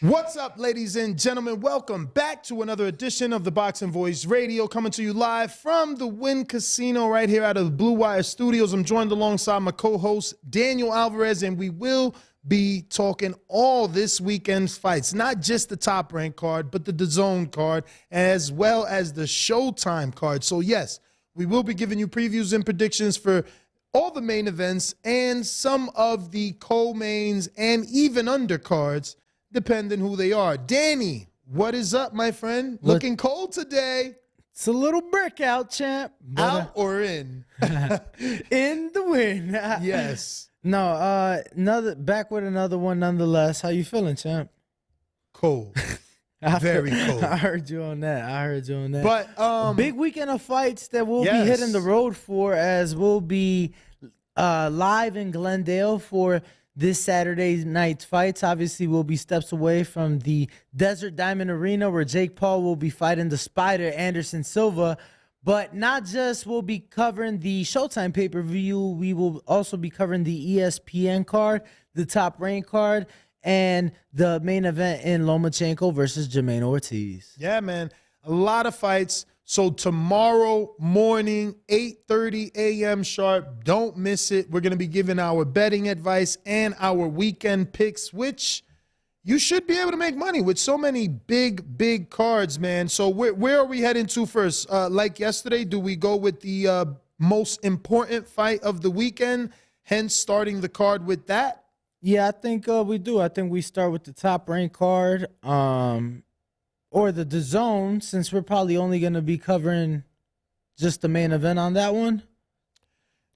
What's up, ladies and gentlemen? Welcome back to another edition of the Boxing Voice Radio, coming to you live from the Wynn Casino right here out of the Blue Wire Studios. I'm joined alongside my co-host, Daniel Alvarez, and we will be talking all this weekend's fights, not just the top-ranked card, but the DAZN card, as well as the Showtime card. So, yes, we will be giving you previews and predictions for all the main events and some of the co-mains and even undercards, depending who they are. Danny, what is up, my friend? Looking cold today. It's a little brick out, champ. Out or in? In the win. Yes. No, back with another one nonetheless. How you feeling, champ? Cold. Very cold. I heard you on that. But big weekend of fights that we'll be hitting the road for, as we'll be live in Glendale for this Saturday night's fights. Obviously, we'll be steps away from the Desert Diamond Arena where Jake Paul will be fighting the Spider, Anderson Silva. But not just we'll be covering the Showtime pay-per-view, we will also be covering the ESPN card, the top rank card, and the main event in Lomachenko versus Jermaine Ortiz. Yeah, man. A lot of fights. So tomorrow morning, 8:30 a.m. sharp, don't miss it. We're going to be giving our betting advice and our weekend picks, which you should be able to make money with so many big cards, man. So where are we heading to first? Like yesterday, do we go with the most important fight of the weekend, hence starting the card with that? Yeah, I think we do. I think we start with the top rank card. Or the DAZN, since we're probably only going to be covering just the main event on that one.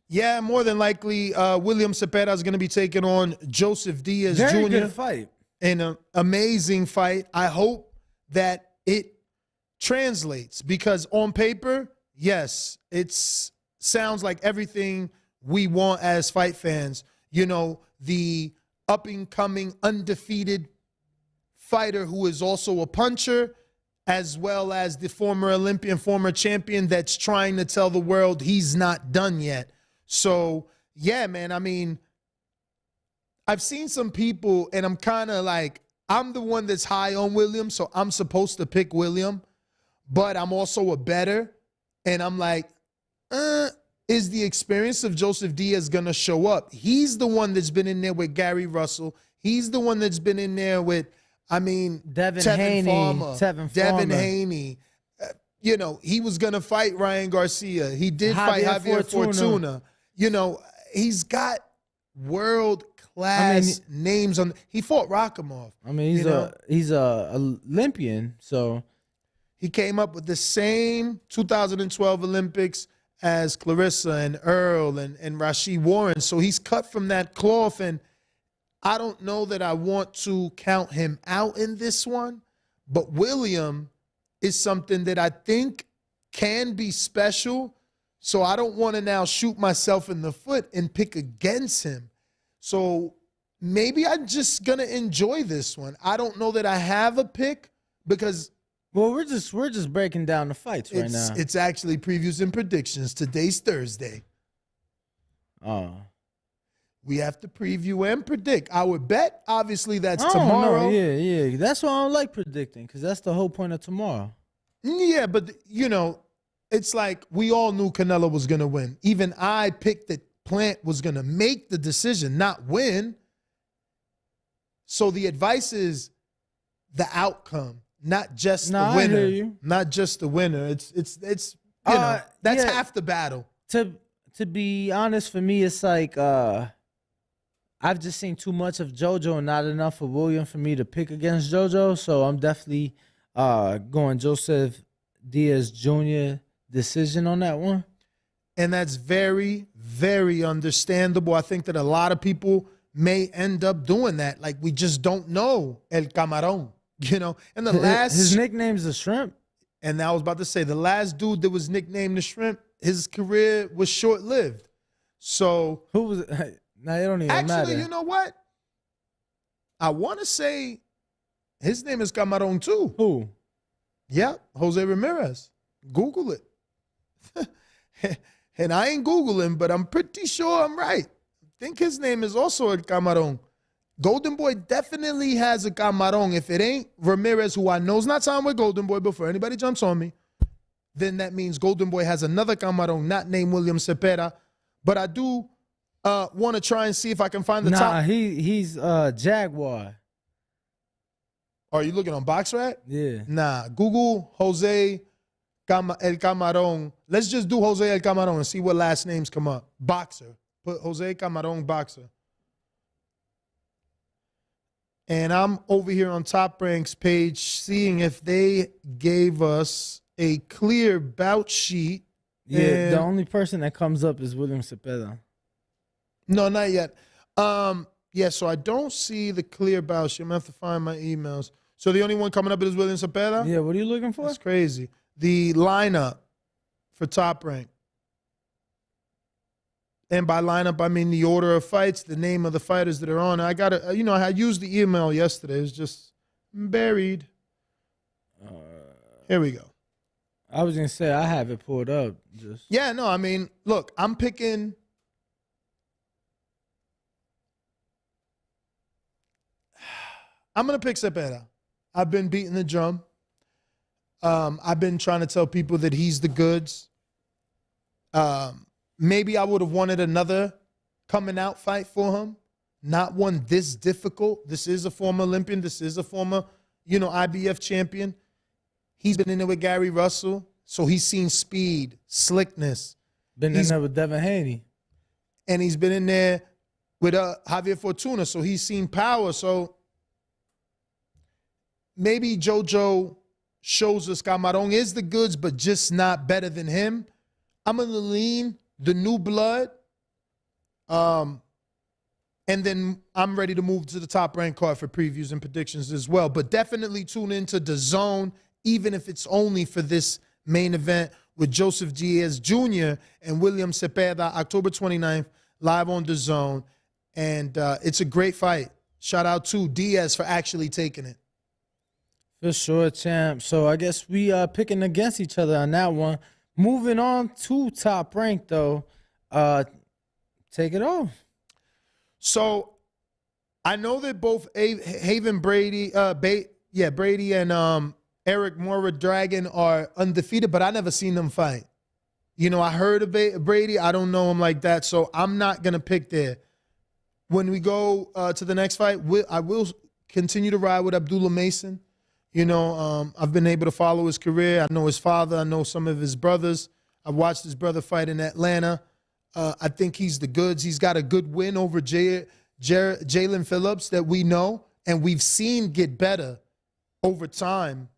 Yeah, more than likely, William Cepeda is going to be taking on Joseph Diaz Jr. Very good fight. In an amazing fight. I hope that it translates because on paper, yes, it sounds like everything we want as fight fans. You know, the up-and-coming, undefeated fighter who is also a puncher, as well as the former Olympian, former champion that's trying to tell the world he's not done yet. So, yeah, man, I mean, I've seen some people, and I'm kind of like, I'm the one that's high on William, so I'm supposed to pick William, but I'm also a bettor, and I'm like, is the experience of Joseph Diaz going to show up? He's the one that's been in there with Gary Russell. He's the one that's been in there with, Devin Haney. You know, he was going to fight Ryan Garcia. He did fight Javier Fortuna. You know, he's got world-class names on. He fought Rakhimov. I mean, he's a Olympian, so he came up with the same 2012 Olympics as Clarissa and Earl and Rashid Warren. So he's cut from that cloth, and I don't know that I want to count him out in this one, but William is something that I think can be special, so I don't want to now shoot myself in the foot and pick against him. So maybe I'm just going to enjoy this one. I don't know that I have a pick because we're just breaking down the fights right now. It's actually previews and predictions. Today's Thursday. Oh. We have to preview and predict. Our bet, obviously, that's tomorrow. Yeah. That's why I don't like predicting, because that's the whole point of tomorrow. Yeah, but, you know, it's like we all knew Canelo was going to win. Even I picked that Plant was going to make the decision, not win. So the advice is the outcome, not just the winner. I hear you. Not just the winner. It's you know, that's half the battle. To be honest, for me, it's like I've just seen too much of JoJo and not enough of William for me to pick against JoJo. So I'm definitely going Joseph Diaz Jr. decision on that one. And that's very, very understandable. I think that a lot of people may end up doing that. Like, we just don't know El Camarón, you know. And his nickname's the Shrimp. And I was about to say, the last dude that was nicknamed the Shrimp, his career was short-lived. So who was it? Now, it don't even matter. Actually, you know what? I want to say his name is Camarón too. Who? Yeah, Jose Ramirez. Google it. And I ain't Googling, but I'm pretty sure I'm right. I think his name is also El Camarón. Golden Boy definitely has a camarón. If it ain't Ramirez, who I know is not signed with Golden Boy before anybody jumps on me, then that means Golden Boy has another camarón not named William Cepeda. But I do want to try and see if I can find the top. Nah, he's Jaguar. Are you looking on BoxRec? Yeah. Nah, Google Jose El Camarón. Let's just do Jose El Camarón and see what last names come up. Boxer. Put Jose Camarón Boxer. And I'm over here on Top Rank's page seeing if they gave us a clear bout sheet. Yeah, the only person that comes up is William Cepeda. No, not yet. Yeah, so I don't see the clear bout sheet. I'm going to have to find my emails. So the only one coming up is William Cepeda? Yeah, what are you looking for? That's crazy. The lineup for Top Rank. And by lineup, I mean the order of fights, the name of the fighters that are on. I got to, I used the email yesterday. It's just buried. Here we go. I was going to say, I have it pulled up. Yeah, no, I mean, look, I'm picking. I'm going to pick Cepeda. I've been beating the drum. I've been trying to tell people that he's the goods. Maybe I would have wanted another coming out fight for him. Not one this difficult. This is a former Olympian. This is a former, IBF champion. He's been in there with Gary Russell, so he's seen speed, slickness. Been in there with Devin Haney. And he's been in there with Javier Fortuna, so he's seen power. So maybe JoJo shows us Camarón is the goods, but just not better than him. I'm going to lean the new blood. And then I'm ready to move to the Top Rank card for previews and predictions as well. But definitely tune into DAZN, even if it's only for this main event with Joseph Diaz Jr. and William Cepeda, October 29th, live on DAZN. And it's a great fight. Shout out to Diaz for actually taking it. For sure, champ. So I guess we picking against each other on that one. Moving on to Top Rank, though. Take it off. So I know that both Haven Brady, Brady and Eric Mora Dragon are undefeated, but I never seen them fight. I heard of Brady. I don't know him like that, so I'm not going to pick there. When we go to the next fight, I will continue to ride with Abdullah Mason. I've been able to follow his career. I know his father. I know some of his brothers. I've watched his brother fight in Atlanta. I think he's the goods. He's got a good win over Jalen Phillips that we know and we've seen get better over time.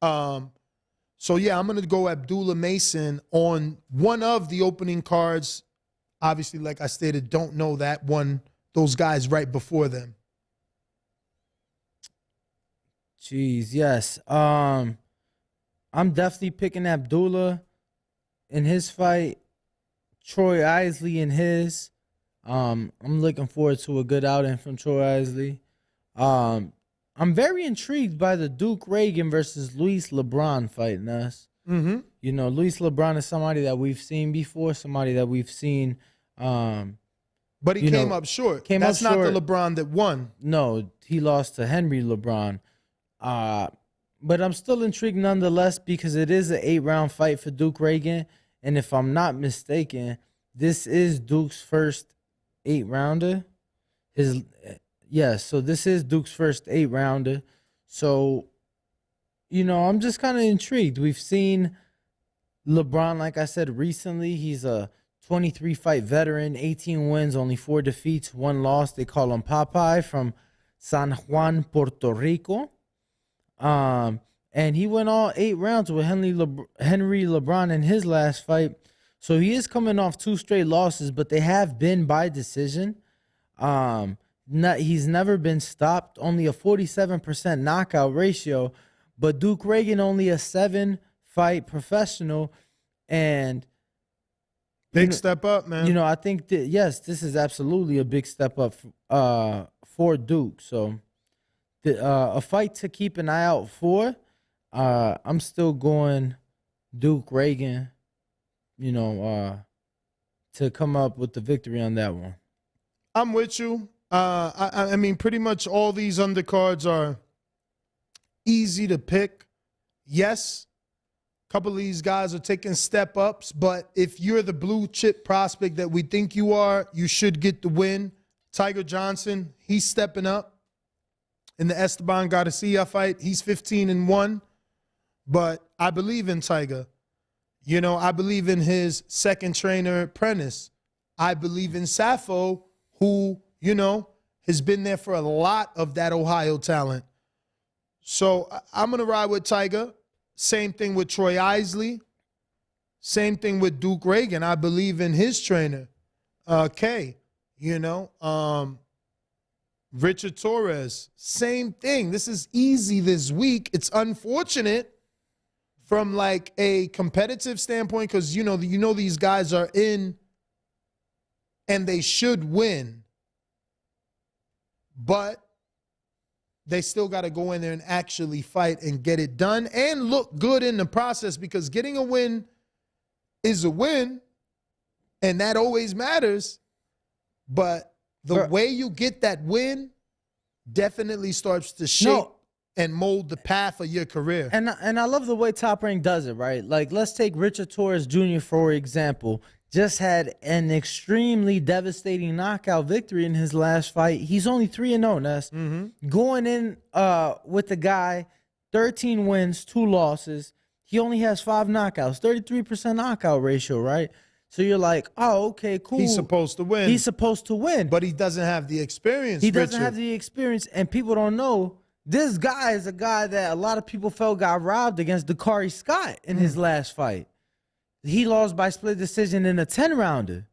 So, yeah, I'm going to go Abdullah Mason on one of the opening cards. Obviously, like I stated, don't know that one, those guys right before them. Jeez, yes. I'm definitely picking Abdullah in his fight. Troy Isley in his. I'm looking forward to a good outing from Troy Isley. I'm very intrigued by the Duke Reagan versus Luis LeBron fight, Ness. Mm-hmm. Luis LeBron is somebody that we've seen before, somebody that we've seen. But he came up short. That's not the LeBron that won. No, he lost to Henry LeBron. But I'm still intrigued nonetheless because it is an 8-round fight for Duke Reagan. And if I'm not mistaken, this is Duke's first 8-rounder. So this is Duke's first 8-rounder. So, I'm just kind of intrigued. We've seen LeBron, like I said, recently. He's a 23-fight veteran, 18 wins, only 4 defeats, 1 loss. They call him Popeye from San Juan, Puerto Rico. And he went all 8 rounds with Henry LeBron in his last fight. So he is coming off 2 straight losses, but they have been by decision. He's never been stopped, only a 47% knockout ratio. But Duke Reagan only a 7-fight professional. And big step up, man. I think that, yes, this is absolutely a big step up for Duke. So a fight to keep an eye out for. I'm still going Duke Reagan, to come up with the victory on that one. I'm with you. I mean, pretty much all these undercards are easy to pick. Yes, a couple of these guys are taking step ups, but if you're the blue chip prospect that we think you are, you should get the win. Tiger Johnson, he's stepping up in the Esteban Garcia fight. He's 15-1, but I believe in Tiger. You know, I believe in his second trainer, Prentice. I believe in Sappho, who, you know, has been there for a lot of that Ohio talent. So I'm going to ride with Tiger. Same thing with Troy Isley. Same thing with Duke Reagan. I believe in his trainer, Kay. You know, Richard Torres, same thing. This is easy this week. It's unfortunate from like a competitive standpoint because, you know, these guys are in and they should win. But they still got to go in there and actually fight and get it done and look good in the process, because getting a win is a win, and that always matters. But the way you get that win definitely starts to shape and mold the path of your career. And I love the way Top Rank does it, right? Like, let's take Richard Torres Jr., for example. Just had an extremely devastating knockout victory in his last fight. He's only 3-0, Ness. Going in with the guy, 13 wins, 2 losses. He only has 5 knockouts, 33% knockout ratio, right? So you're like, oh, okay, cool. He's supposed to win. He's supposed to win. But he doesn't have the experience, He doesn't have the experience, and people don't know. This guy is a guy that a lot of people felt got robbed against Dakari Scott in his last fight. He lost by split decision in a 10-rounder.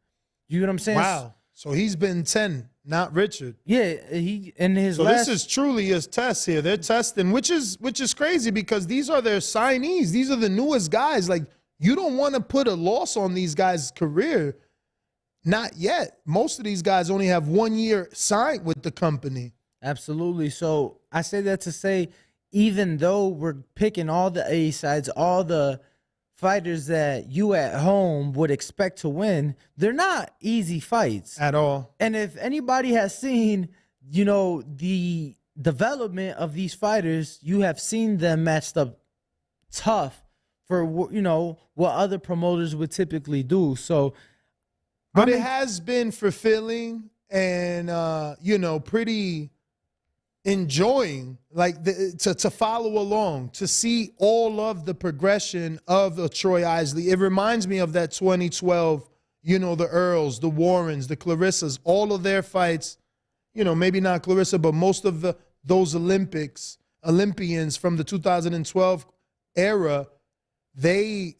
You know what I'm saying? Wow. So he's been 10, not Richard. Yeah, he in his so last. This is truly his test here. They're testing, which is crazy because these are their signees. These are the newest guys. Like, you don't want to put a loss on these guys' career. Not yet. Most of these guys only have 1 year signed with the company. Absolutely. So I say that to say, even though we're picking all the A sides, all the fighters that you at home would expect to win, they're not easy fights at all. And if anybody has seen, you know, the development of these fighters, you have seen them matched up tough for, you know, what other promoters would typically do. So, but it has been fulfilling and, you know, pretty enjoying, like, to follow along, to see all of the progression of the Troy Isley. It reminds me of that 2012, you know, the Earls, the Warrens, the Clarissas, all of their fights, you know, maybe not Clarissa, but most of those Olympians from the 2012 era, they,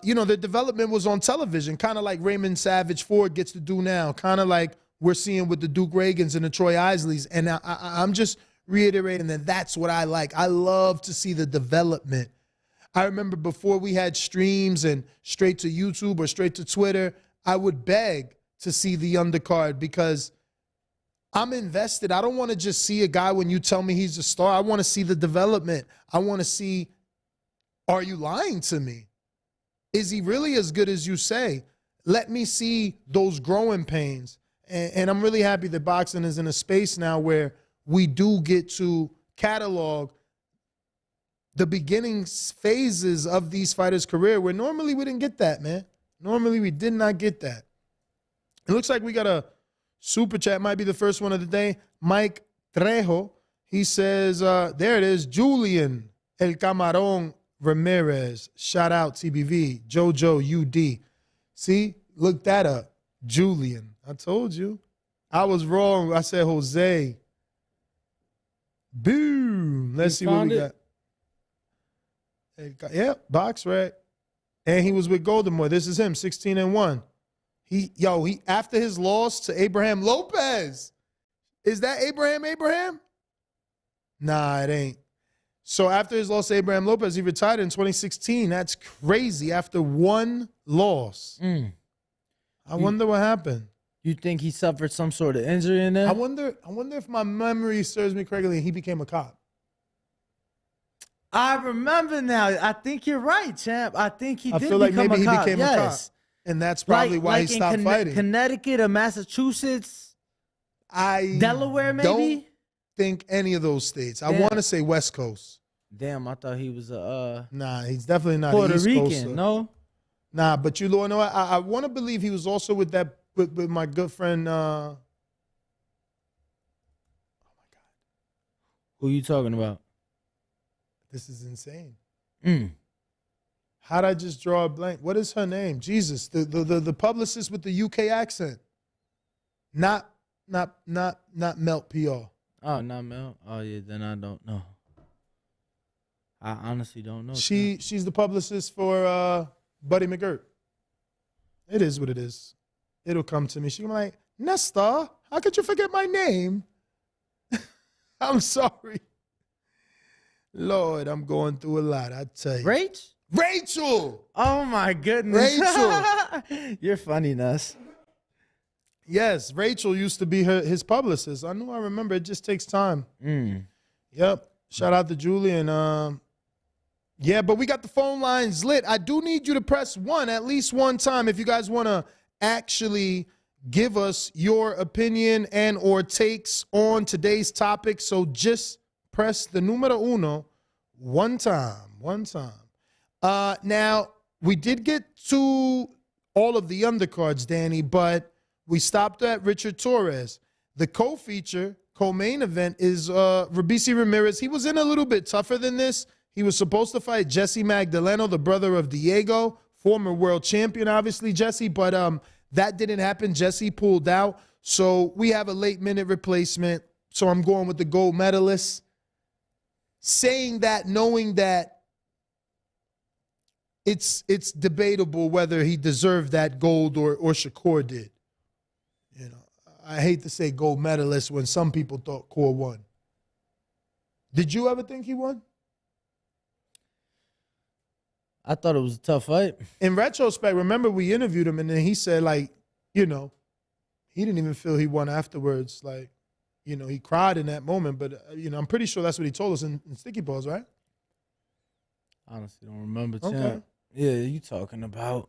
you know, their development was on television, kind of like Raymond Savage Ford gets to do now, kind of like we're seeing with the Duke Reagans and the Troy Isleys. And I'm just reiterating that that's what I like. I love to see the development. I remember before we had streams and straight to YouTube or straight to Twitter, I would beg to see the undercard because I'm invested. I don't want to just see a guy when you tell me he's a star. I want to see the development. I want to see, are you lying to me? Is he really as good as you say? Let me see those growing pains. And I'm really happy that boxing is in a space now where we do get to catalog the beginning phases of these fighters' career where normally we didn't get that, man. Normally we did not get that. It looks like we got a super chat, might be the first one of the day. Mike Trejo, he says, there it is, Julian El Camarón Ramirez. Shout out TBV, Jojo UD. See, look that up. Julian. I told you. I was wrong. I said Jose. Boom. Let's see what we got. Yeah, box right. And he was with Golden Boy. This is him, 16-1. He after his loss to Abraham Lopez. Is that Abraham? Nah, it ain't. So after his loss to Abraham Lopez, he retired in 2016. That's crazy. After one loss. I wonder what happened. You think he suffered some sort of injury in there? I wonder if my memory serves me correctly and he became a cop. I remember now. I think you're right, champ. I think he did become a cop. I feel like maybe he became a cop. And that's probably why he stopped fighting. Connecticut or Massachusetts, I Delaware, maybe? don't think any of those states. I want to say West Coast. Damn, I thought he was a Nah, he's definitely not Puerto East Rican, Coaster. no? Nah, but you know, I want to believe he was also with my good friend. Oh my God, Who you talking about? this is insane. Mm. How'd I just draw a blank? What is her name? Jesus, the publicist with the UK accent. Not Melt PR. Oh, not Mel. Oh yeah, then I don't know. I honestly don't know. She's the publicist for Buddy McGirt. It is what it is. It'll come to me. She'll be like, Nesta, how could you forget my name? I'm sorry. Lord, I'm going through a lot, I tell you. Rachel! Oh my goodness. Rachel! You're funny, Nuss. Yes, Rachel used to be his publicist. I remember. It just takes time. Yep. Shout out to Julie. And yeah, but we got the phone lines lit. I do need you to press 1 at least one time if you guys want to actually give us your opinion and or takes on today's topic. So just press the numero uno one time. Now, we did get to all of the undercards, Danny, but we stopped at Richard Torres. The co-feature, co-main event is Rabisi Ramirez. He was in a little bit tougher than this. He was supposed to fight Jesse Magdaleno, the brother of Diego, former world champion, obviously, Jesse, but that didn't happen. Jesse pulled out. So we have a late-minute replacement. So I'm going with the gold medalist. Saying that, knowing that it's debatable whether he deserved that gold or Shakur did. You know, I hate to say gold medalist when some people thought Core won. Did you ever think he won? I thought it was a tough fight. In retrospect, remember we interviewed him and then he said, like, you know, he didn't even feel he won afterwards. Like, you know, he cried in that moment, but, you know, I'm pretty sure that's what he told us in Sticky Balls, right? Honestly, don't remember. Okay. Yeah, you talking about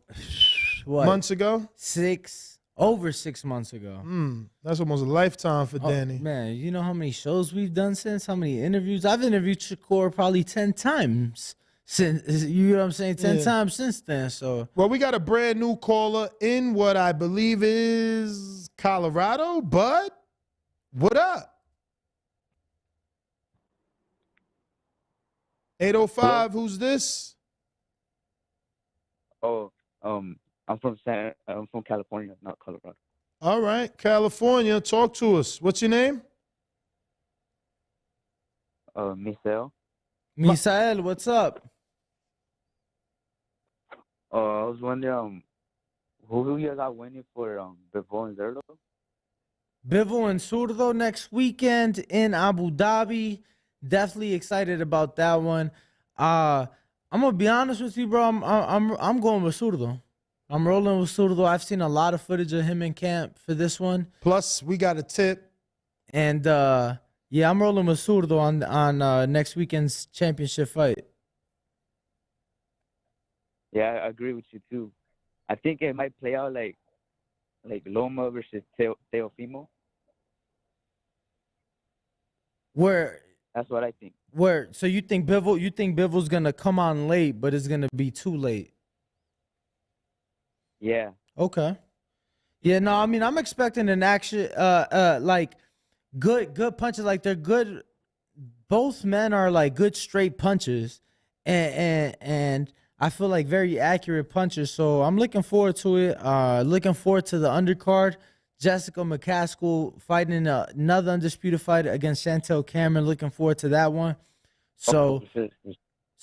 what? Months ago? Over 6 months ago. That's almost a lifetime for Danny. Man, you know how many shows we've done since? How many interviews? I've interviewed Shakur probably 10 times since, you know what I'm saying? 10 times since then. So, well, we got a brand new caller in what I believe is Colorado. Bud, what up? 805, hello? Who's this? Oh, I'm from California, not Colorado. All right, California. Talk to us. What's your name? Misael. Misael, what's up? I was wondering, who you got winning for Bivol and Zerdo? Bivol and Zurdo next weekend in Abu Dhabi. Definitely excited about that one. I'm gonna be honest with you, bro. I'm going with Zurdo. I'm rolling with Zurdo. I've seen a lot of footage of him in camp for this one. Plus, we got a tip. And yeah, I'm rolling with Zurdo on next weekend's championship fight. Yeah, I agree with you too. I think it might play out like Loma versus Teofimo. That's what I think. So you think Bivol's gonna come on late, but it's gonna be too late? Yeah. Okay. Yeah, no, I mean I'm expecting an action like good punches. Like they're good. Both men are like good straight punches and I feel like very accurate punches. So I'm looking forward to it. Looking forward to the undercard. Jessica McCaskill fighting another undisputed fight against Chantel Cameron. Looking forward to that one. So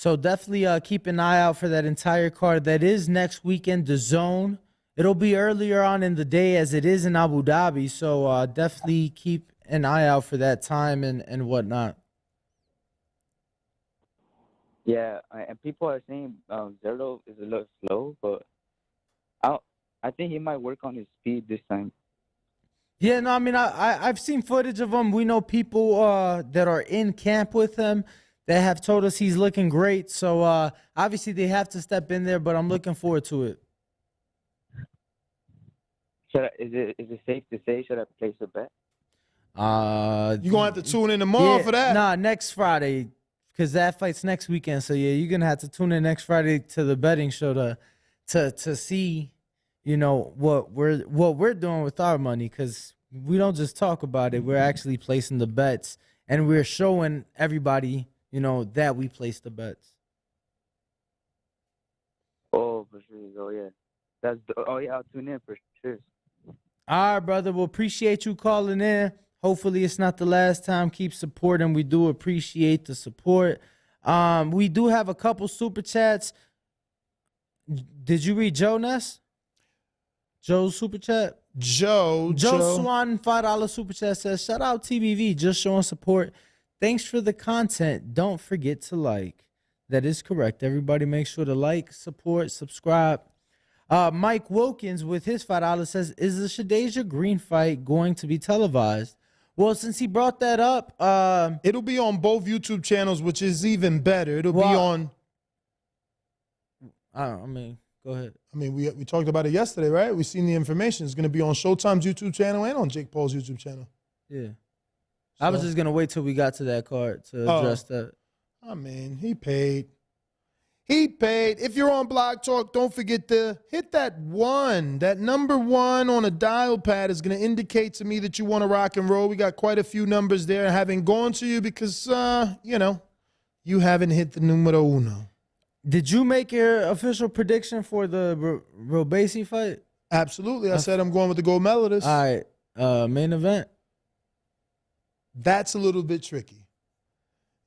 definitely keep an eye out for that entire card. That is next weekend, the Zone. It'll be earlier on in the day as it is in Abu Dhabi. So definitely keep an eye out for that time and whatnot. Yeah, and people are saying Zerdo is a little slow, but I think he might work on his speed this time. Yeah, no, I mean, I've seen footage of him. We know people that are in camp with him that have told us he's looking great. So obviously they have to step in there, but I'm looking forward to it. Is it safe to say, should I place a bet? You're going to have to tune in tomorrow for that. Nah, next Friday, because that fight's next weekend. So, yeah, you're going to have to tune in next Friday to the betting show to see, you know, what we're doing with our money, because we don't just talk about it. We're actually placing the bets, and we're showing everybody, you know, that we place the bets. Oh, for sure. Oh, yeah. I'll tune in for sure. All right, brother. Well, appreciate you calling in. Hopefully it's not the last time. Keep supporting. We do appreciate the support. We do have a couple super chats. Did you read Joe Ness? Joe's super chat? Joe Swan, $5 super chat says, shout out TBV, just showing support. Thanks for the content. Don't forget to like. That is correct. Everybody make sure to like, support, subscribe. Mike Wilkins with his $5 says, is the Shadeja Green fight going to be televised? Well, since he brought that up, it'll be on both YouTube channels, which is even better. It'll be on. Go ahead. We talked about it yesterday, right? We seen the information. It's going to be on Showtime's YouTube channel and on Jake Paul's YouTube channel. Yeah. So, I was just going to wait till we got to that card to address that. He paid. He paid. If you're on Blog Talk, don't forget to hit that one. That number 1 on a dial pad is going to indicate to me that you want to rock and roll. We got quite a few numbers there. I haven't gone to you because, you haven't hit the numero uno. Did you make your official prediction for the Robesi fight? Absolutely. I said I'm going with the gold medalist. All right. Main event? That's a little bit tricky.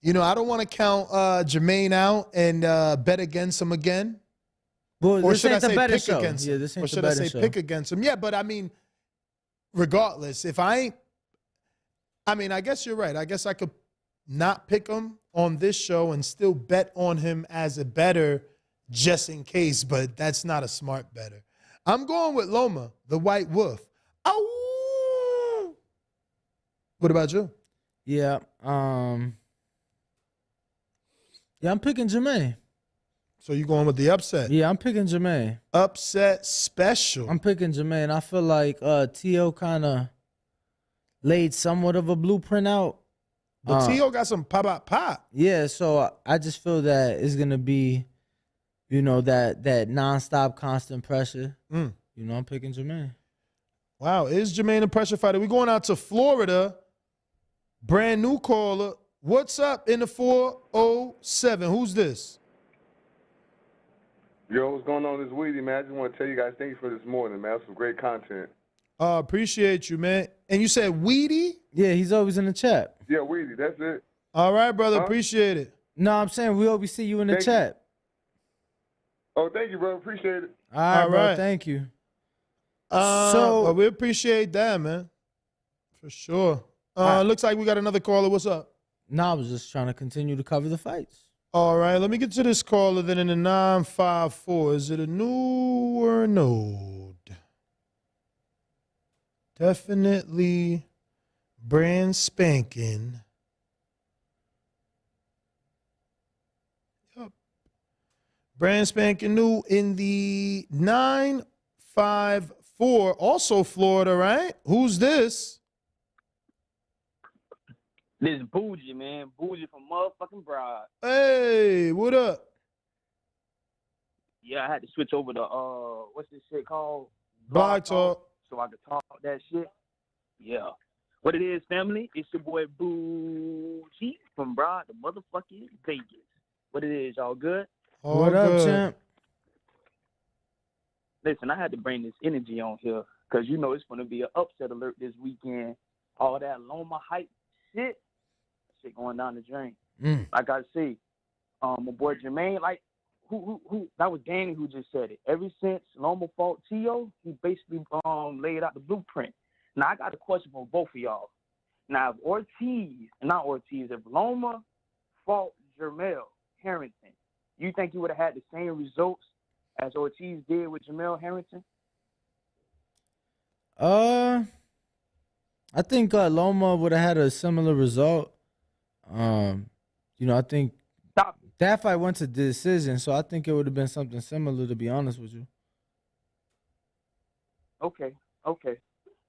I don't want to count Jermaine out and bet against him again. Well, or should I say pick show. against him? This ain't or should I say show. Pick against him? Yeah, but regardless, if I guess you're right. I guess I could not pick him on this show and still bet on him as a better just in case, but that's not a smart better. I'm going with Loma, the White Wolf. Ow! What about you? Yeah. Yeah, I'm picking Jermaine. So you going with the upset? Yeah, I'm picking Jermaine. Upset special. I'm picking Jermaine. I feel like T.O. kind of laid somewhat of a blueprint out. But T.O. got some pop. Yeah, so I just feel that it's going to be, that nonstop constant pressure. I'm picking Jermaine. Wow, is Jermaine a pressure fighter? We're going out to Florida. Brand new caller. What's up in the 407? Who's this? Yo, what's going on? This is Weedy, man. I just want to tell you guys thank you for this morning, man. That's some great content. Appreciate you, man. And you said Weedy? Yeah, he's always in the chat. Yeah, Weedy, that's it. All right, brother. Appreciate it. No, I'm saying we always see you in the chat. Oh, thank you, bro. Appreciate it. All right, bro. Thank you. So we appreciate that, man. For sure. Looks like we got another caller. What's up? No, I was just trying to continue to cover the fights. All right, let me get to this caller then in the 954. Is it a newer node? Definitely brand spanking. Yep. Brand spanking new in the 954. Also Florida, right? Who's this? This is Bougie, man. Bougie from motherfucking Broad. Hey, what up? Yeah, I had to switch over to, what's this shit called? Blog Talk. So I could talk that shit. Yeah. What it is, family, it's your boy Bougie from Broad, the motherfucking Vegas. What it is, y'all good? What up, champ? Listen, I had to bring this energy on here because it's going to be an upset alert this weekend. All that Loma hype shit going down the drain. Like I say, my boy Jermaine, like who that was Danny who just said it. Ever since Loma fought T.O., he basically laid out the blueprint. Now I got a question for both of y'all. Now if Loma fought Jermell Harrington, you think he would have had the same results as Ortiz did with Jermell Harrington? I think Loma would have had a similar result. I think that fight went to decision, so I think it would have been something similar, to be honest with you. Okay.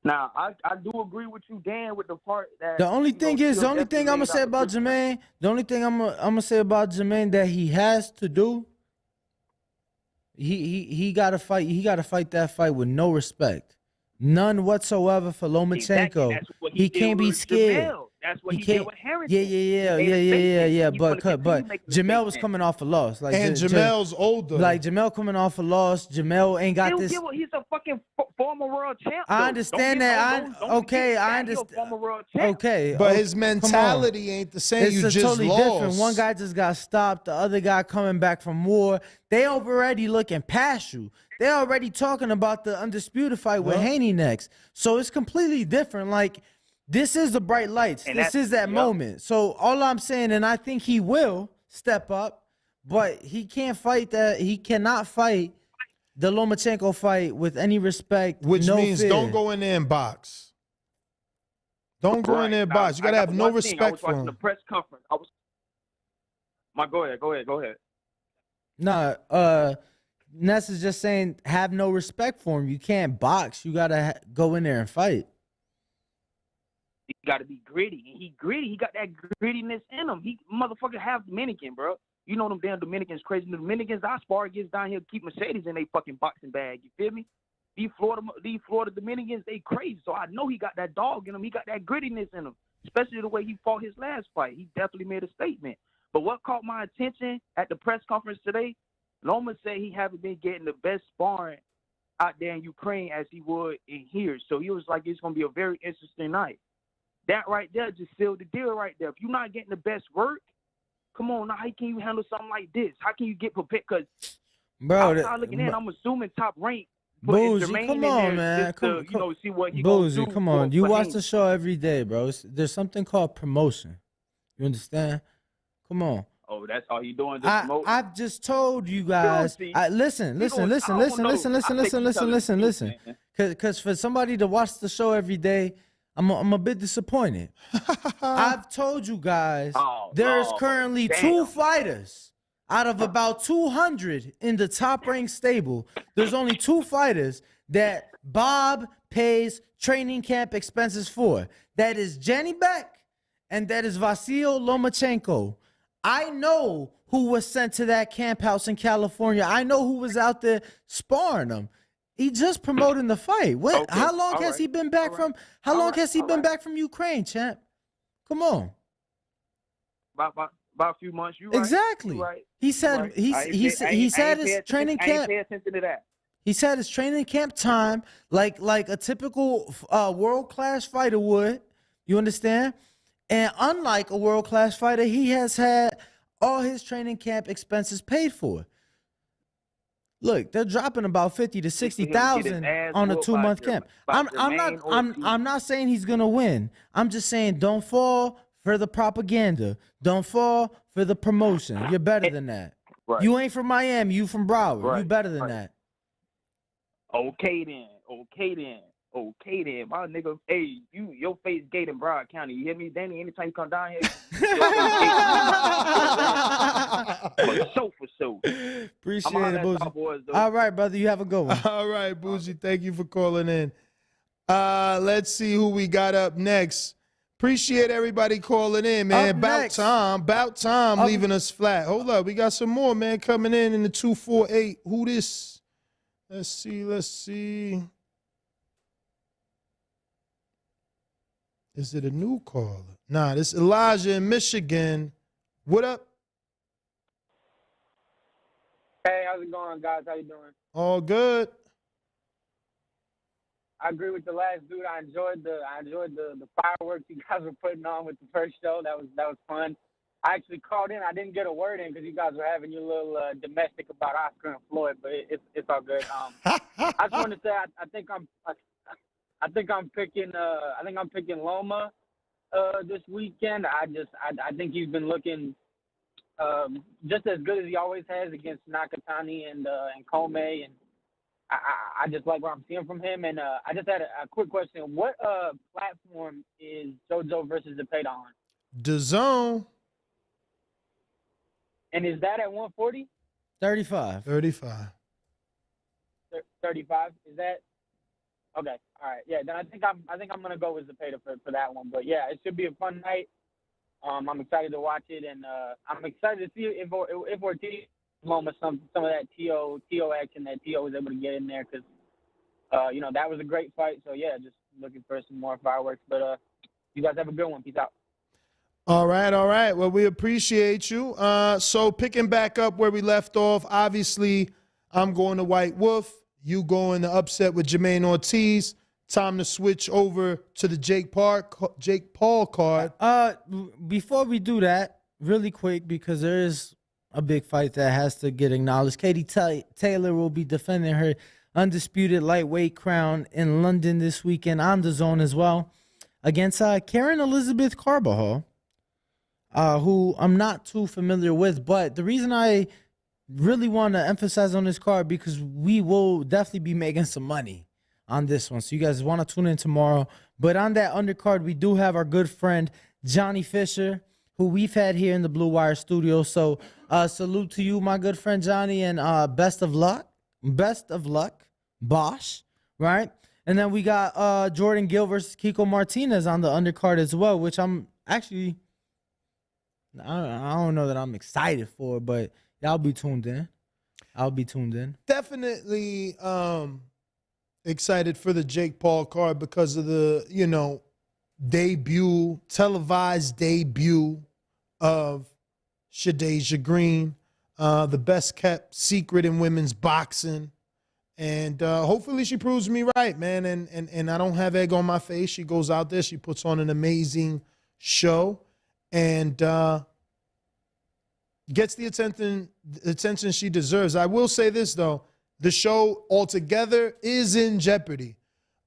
Now, I do agree with you, Dan, with the part that The only thing I'm gonna say about Jermaine, the only thing I'm gonna say about Jermaine that he has to do, he gotta fight. He gotta fight that fight with no respect, none whatsoever for Lomachenko. Exactly. That's what he did can't be with scared. Jamel. That's what He he did can't. with Harrington. Yeah. He's gonna continue But making a Jamel was statement. coming off a loss. Like And Jamel's older. Like Jamel coming off a loss. Jamel ain't got this. He's a fucking former world champ. I understand that. I understand. Former world champ. Okay, but his mentality ain't the same. It's you just totally lost. different. One guy just got stopped. The other guy coming back from war. They already looking past you. They're already talking about the undisputed fight with Haney next. So it's completely different. Like, this is the bright lights. And this is that moment. So all I'm saying, and I think he will step up, but he can't fight that. He cannot fight the Lomachenko fight with any respect. Which no means fear. don't go in there and box. Don't go in there and box. You got to have no respect for him. I was watching the press conference. Go ahead. Nah, Ness is just saying have no respect for him. You can't box. You got to go in there and fight. He got to be gritty. And he gritty. He got that grittiness in him. He motherfucker half Dominican, bro. You know them damn Dominicans crazy. The Dominicans I spar against down here keep Mercedes in their fucking boxing bag. You feel me? These Florida Dominicans, they crazy. So I know he got that dog in him. He got that grittiness in him. Especially the way he fought his last fight. He definitely made a statement. But what caught my attention at the press conference today, Loma said he haven't been getting the best sparring out there in Ukraine as he would in here. So he was like, it's going to be a very interesting night. That right there just sealed the deal right there. If you're not getting the best work, come on, now how can you handle something like this? How can you get prepared? Because outside looking in, I'm assuming top rank. Boozy, come on, man. See what he Boozy, gonna do come on. for You watch him. the show every day, bro. There's something called promotion. You understand? Come on. Oh, that's all he doing. I've just told you guys. Listen. Because for somebody to watch the show every day, I'm a bit disappointed. I've told you guys there's currently 2 fighters out of about 200 in the top-ranked stable. There's only 2 fighters that Bob pays training camp expenses for. That is Jenny Beck and that is Vasil Lomachenko. I know who was sent to that camp house in California. I know who was out there sparring them. He just promoting the fight. What? Okay. How long has he been back from? How long has he been back from Ukraine, champ? Come on. About a few months. You right. Exactly. You right. He said he said his training camp. Pay attention to that. He said his training camp time, like a typical world-class fighter would. You understand? And unlike a world-class fighter, he has had all his training camp expenses paid for. Look, they're dropping about 50 to 60,000 on a 2-month camp. I'm not saying he's gonna win. I'm just saying don't fall for the propaganda. Don't fall for the promotion. You're better than that. Right. You ain't from Miami. You from Broward. Right. You better than that. Okay then. My nigga, hey, your face gate in Broward County. You hear me, Danny? Anytime you come down here, for sure. Appreciate it, Boozy. All right, brother. You have a good one. All right, Boozy. Thank you for calling in. Let's see who we got up next. Appreciate everybody calling in, man. About time leaving us flat. Hold up. We got some more, man, coming in the 248. Who this? Let's see. Is it a new caller? Nah, this Elijah in Michigan. What up? Hey, how's it going, guys? How you doing? All good. I agree with the last dude. I enjoyed the fireworks you guys were putting on with the first show. That was fun. I actually called in. I didn't get a word in because you guys were having your little domestic about Oscar and Floyd, but it's all good. I just wanted to say I think I'm picking Loma this weekend. I think he's been looking just as good as he always has against Nakatani and Comey, and I just like what I'm seeing from him. And I just had a quick question: what platform is JoJo versus Zepeda on? DAZN. And is that at 140? 35. 35. 35. Is that Okay, all right, yeah. Then I think I'm gonna go with Zepeda for that one. But yeah, it should be a fun night. I'm excited to watch it, and I'm excited to see if Ortiz Loma some of that TO action that TO was able to get in there, because that was a great fight. So yeah, just looking for some more fireworks. But you guys have a good one. Peace out. All right. Well, we appreciate you. So picking back up where we left off, obviously I'm going to White Wolf. You going to upset with Jermaine Ortiz. Time to switch over to the Jake Paul card. Before we do that, really quick, because there is a big fight that has to get acknowledged. Katie Taylor will be defending her undisputed lightweight crown in London this weekend on the Zone as well, against Karen Elizabeth Carbajal, who I'm not too familiar with. But the reason I really want to emphasize on this card, because we will definitely be making some money on this one. So you guys want to tune in tomorrow. But on that undercard, we do have our good friend Johnny Fisher, who we've had here in the Blue Wire studio. So salute to you, my good friend Johnny, and best of luck. Best of luck, Bosch, right? And then we got Jordan Gill versus Kiko Martinez on the undercard as well, which I'm actually, I don't know that I'm excited for, but y'all be tuned in. I'll be tuned in. Definitely excited for the Jake Paul card because of the, televised debut of Shadeja Green, the best kept secret in women's boxing. And hopefully she proves me right, man. And I don't have egg on my face. She goes out there, she puts on an amazing show, and gets the attention she deserves. I will say this, though. The show altogether is in jeopardy.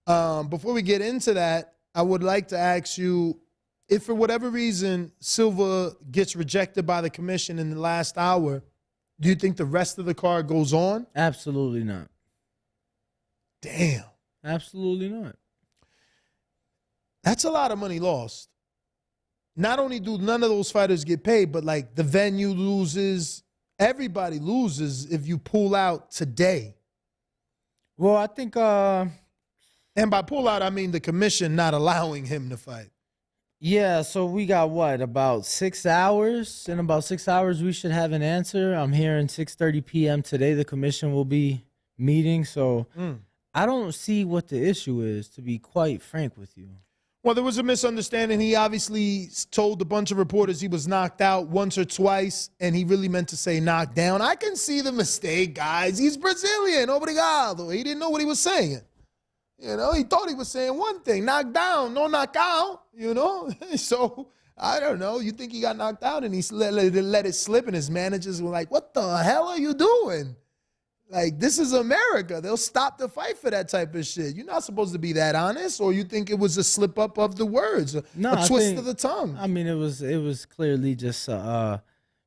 Before we get into that, I would like to ask you, if for whatever reason Silva gets rejected by the commission in the last hour, do you think the rest of the card goes on? Absolutely not. Damn. Absolutely not. That's a lot of money lost. Not only do none of those fighters get paid, but like the venue loses. Everybody loses if you pull out today. Well, I think and by pull out, I mean the commission not allowing him to fight. Yeah, so we got what, about 6 hours? In about 6 hours, we should have an answer. I'm hearing 6:30 p.m. today. The commission will be meeting, so I don't see what the issue is, to be quite frank with you. Well, there was a misunderstanding. He obviously told a bunch of reporters he was knocked out once or twice, and he really meant to say knocked down. I can see the mistake, guys. He's Brazilian. Obrigado. He didn't know what he was saying. He thought he was saying one thing, knocked down, no knockout, So, I don't know. You think he got knocked out and he let it slip, and his managers were like, what the hell are you doing? Like, this is America. They'll stop the fight for that type of shit. You're not supposed to be that honest, or you think it was a slip up of the words, a twist of the tongue. I mean, it was clearly just a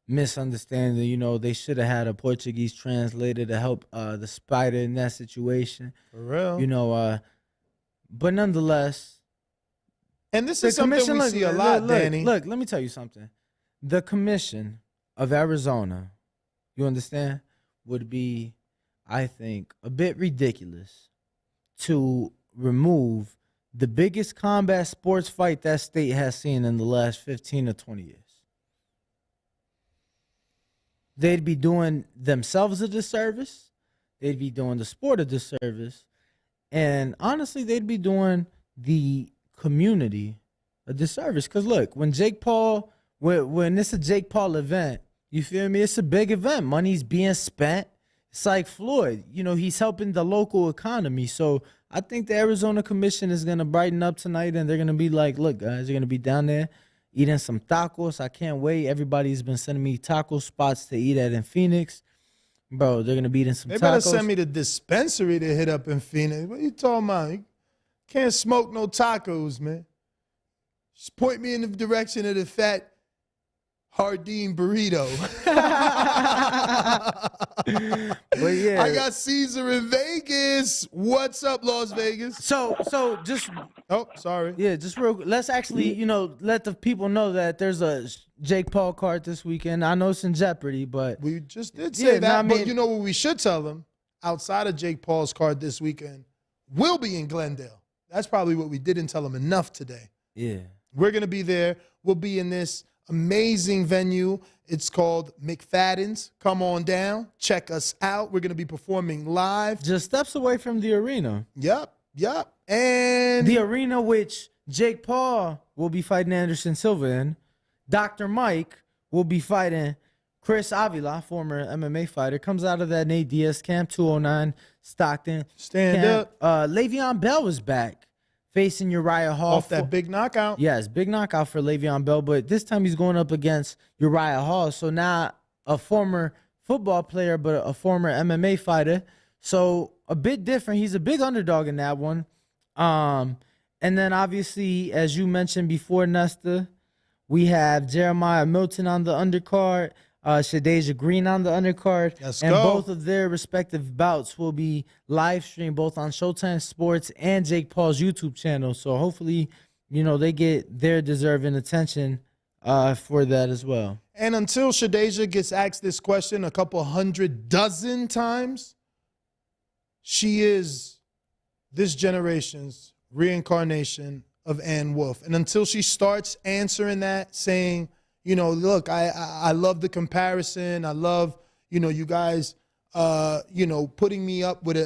misunderstanding. They should have had a Portuguese translator to help the spider in that situation. For real. But nonetheless. And this is something we see a lot, Danny. Look, let me tell you something. The commission of Arizona, you understand, would be, I think, a bit ridiculous to remove the biggest combat sports fight that state has seen in the last 15 to 20 years. They'd be doing themselves a disservice. They'd be doing the sport a disservice. And honestly, they'd be doing the community a disservice. Because look, when it's a Jake Paul event, you feel me? It's a big event. Money's being spent. It's like Floyd. He's helping the local economy. So I think the Arizona Commission is going to brighten up tonight, and they're going to be like, look, guys, you're going to be down there eating some tacos. I can't wait. Everybody's been sending me taco spots to eat at in Phoenix. Bro, they're going to be eating some tacos. They better send me the dispensary to hit up in Phoenix. What you talking about? You can't smoke no tacos, man. Just point me in the direction of the fat Hardin burrito. But yeah, I got Caesar in Vegas. What's up, Las Vegas? So just sorry. Yeah, just real. Let's actually, let the people know that there's a Jake Paul card this weekend. I know it's in jeopardy, but we just did say that. But you know what we should tell them? Outside of Jake Paul's card this weekend, will be in Glendale. That's probably what we didn't tell them enough today. Yeah. We're going to be there. We'll be in this amazing venue. It's called McFadden's. Come on down. Check us out. We're going to be performing live. Just steps away from the arena. Yep. And the arena which Jake Paul will be fighting Anderson Silva in. Dr. Mike will be fighting Chris Avila, former MMA fighter. Comes out of that Nate Diaz camp, 209 Stockton. Stand camp. up. Le'Veon Bell is back, facing Uriah Hall. Off that big knockout. Yes, big knockout for Le'Veon Bell, but this time he's going up against Uriah Hall. So now a former football player, but a former MMA fighter. So a bit different. He's a big underdog in that one. And then obviously, as you mentioned before, Nesta, we have Jeremiah Milton on the undercard, Shadeja Green on the undercard. Let's and go. Both of their respective bouts will be live streamed both on Showtime Sports and Jake Paul's YouTube channel. So hopefully, they get their deserving attention for that as well. And until Shadeja gets asked this question a couple 100 dozen times, she is this generation's reincarnation of Ann Wolf. And until she starts answering that, saying, look, I love the comparison. I love, you guys, putting me up with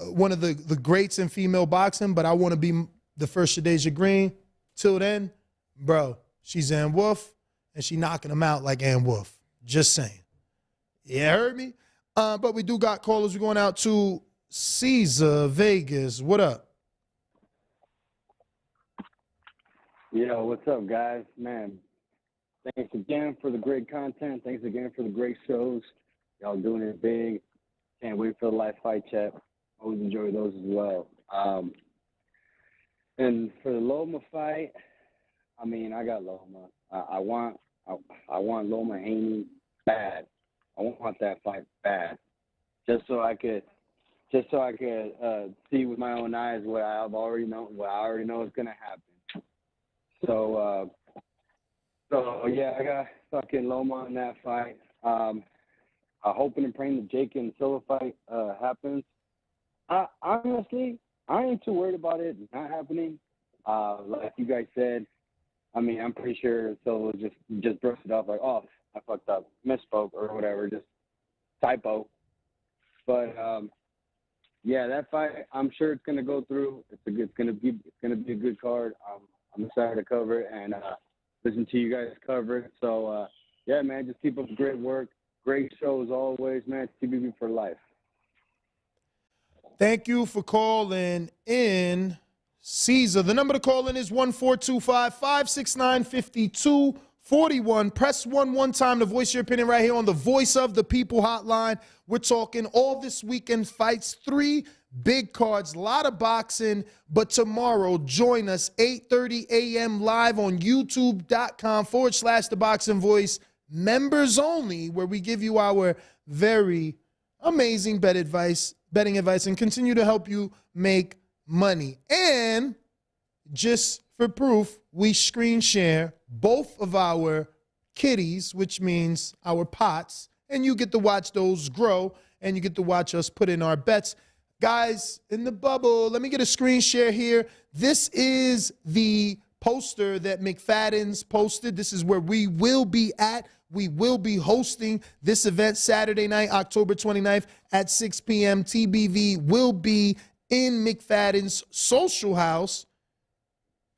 one of the greats in female boxing, but I want to be the first Shadeja Green. Till then, bro, she's Ann Wolf, and she knocking them out like Ann Wolf. Just saying. Yeah, heard me? But we do got callers. We're going out to Caesar Vegas. What up? Yo, what's up, guys? Man, thanks again for the great content. Thanks again for the great shows. Y'all doing it big. Can't wait for the live fight chat. Always enjoy those as well. And for the Loma fight, I got Loma. I want Loma Haney bad. I want that fight bad, just so I could see with my own eyes what I already know is gonna happen. So yeah, I got fucking Loma in that fight. I'm hoping and praying the Jake and Silva fight happens. Honestly, I ain't too worried about it not happening. Like you guys said, I'm pretty sure Silva just brushed it off like, oh, I fucked up, misspoke or whatever, just typo. But yeah, that fight, I'm sure it's gonna go through. It's gonna be a good card. I'm excited to cover it and listen to you guys cover it. So yeah, man, just keep up the great work. Great shows always, man. TBB for life. Thank you for calling in, Caesar. The number to call in is 1-425-569-5241. Press 1 one time to voice your opinion right here on the Voice of the People hotline. We're talking all this weekend fights, 3 big cards, a lot of boxing. But tomorrow, join us 8:30 a.m. live on youtube.com/The Boxing Voice. Members only, where we give you our very amazing betting advice, and continue to help you make money. And just for proof, we screen share both of our kitties, which means our pots, and you get to watch those grow, and you get to watch us put in our bets. Guys, in the bubble, let me get a screen share here. This is the poster that McFadden's posted. This is where we will be at. We will be hosting this event Saturday night, October 29th at 6 p.m. TBV will be in McFadden's social house